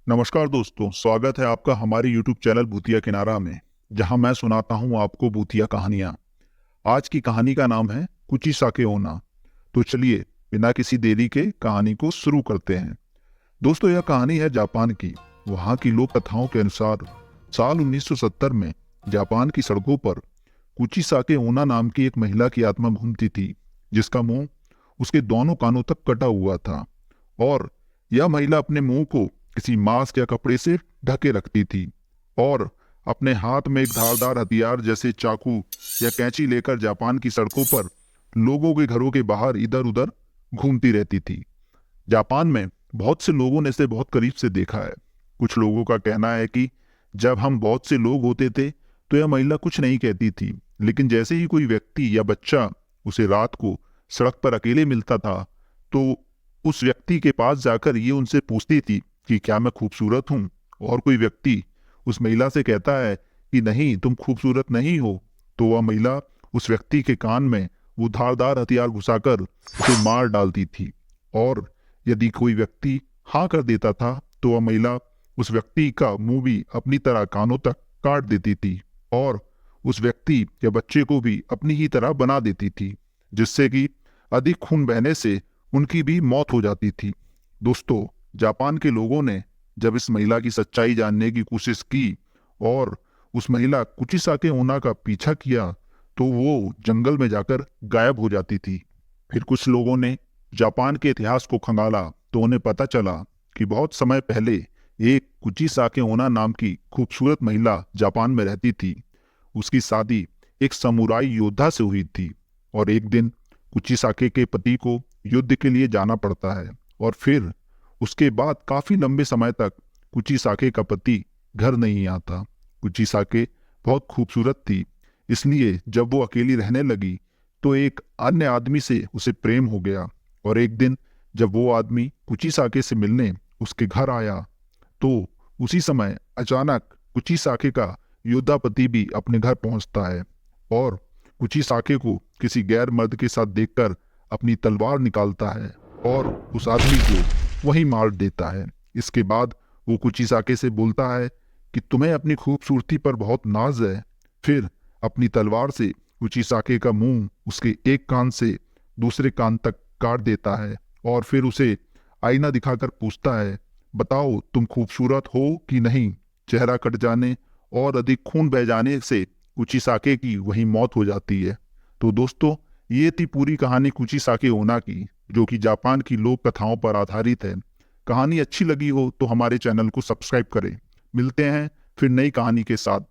नमस्कार दोस्तों, स्वागत है आपका हमारे YouTube चैनल भूतिया किनारा में, जहां मैं सुनाता हूं आपको भूतिया कहानियां। आज की कहानी का नाम है कुचिसाके ओना। तो चलिए बिना किसी देरी के कहानी को शुरू करते हैं। दोस्तों, यह कहानी है जापान की। वहां की लोक कथाओं के अनुसार साल 1970 में जापान की सड़कों पर कुचिसाके ओना नाम की एक महिला की आत्मा घूमती थी, जिसका मुंह उसके दोनों कानों तक कटा हुआ था। और यह महिला अपने मुंह को किसी मास्क या कपड़े से ढके रखती थी और अपने हाथ में एक धारदार हथियार जैसे चाकू या कैंची लेकर जापान की सड़कों पर लोगों के घरों के बाहर इधर उधर घूमती रहती थी। जापान में बहुत से लोगों ने इसे बहुत करीब से देखा है। कुछ लोगों का कहना है कि जब हम बहुत से लोग होते थे तो यह महिला कुछ नहीं कहती थी, लेकिन जैसे ही कोई व्यक्ति या बच्चा उसे रात को सड़क पर अकेले मिलता था तो उस व्यक्ति के पास जाकर ये उनसे पूछती थी कि क्या मैं खूबसूरत हूँ। और कोई व्यक्ति उस महिला से कहता है कि नहीं, तुम खूबसूरत नहीं हो, तो वह महिला उस व्यक्ति के कान में वो धारदार हथियार घुसाकर उसे मार डालती थी। और यदि कोई व्यक्ति हाँ कर देता था तो वह महिला उस व्यक्ति का मुंह भी अपनी तरह कानों तक काट देती थी और उस व्यक्ति या बच्चे को भी अपनी ही तरह बना देती थी, जिससे कि अधिक खून बहने से उनकी भी मौत हो जाती थी। दोस्तों, जापान के लोगों ने जब इस महिला की सच्चाई जानने की कोशिश की और उस महिला कुचिसाके ओना का पीछा किया तो वो जंगल में जाकर गायब हो जाती थी। फिर कुछ लोगों ने जापान के इतिहास को खंगाला तो उन्हें पता चला कि बहुत समय पहले एक कुचिसाके ओना नाम की खूबसूरत महिला जापान में रहती थी। उसकी शादी एक समुराई योद्धा से हुई थी और एक दिन कुचिसाके के पति को युद्ध के लिए जाना पड़ता है और फिर उसके बाद काफी लंबे समय तक कुचिसाके का पति घर नहीं आता। कुचिसाके बहुत खूबसूरत थी, इसलिए जब वो अकेली रहने लगी तो एक अन्य आदमी से उसे प्रेम हो गया। और एक दिन जब वो आदमी कुचिसाके से मिलने उसके घर आया तो उसी समय अचानक कुचिसाके का योद्धा पति भी अपने घर पहुंचता है और कुचिसाके को किसी गैर मर्द के साथ देखकर अपनी तलवार निकालता है और उस आदमी को वहीं मार देता है। इसके बाद वो कुचिसाके से बोलता है कि तुम्हें अपनी खूबसूरती पर बहुत नाज है। फिर अपनी तलवार से कुचिसाके का मुंह उसके एक कान से दूसरे कान तक काट देता है और फिर उसे आईना दिखाकर पूछता है, बताओ तुम खूबसूरत हो कि नहीं। चेहरा कट जाने और अधिक खून बह जाने से कुचिसाके की वहीं मौत हो जाती है। तो दोस्तों, ये थी पूरी कहानी कुचिसाके ओना की, जो कि जापान की लोक कथाओं पर आधारित है। कहानी अच्छी लगी हो तो हमारे चैनल को सब्सक्राइब करें। मिलते हैं फिर नई कहानी के साथ।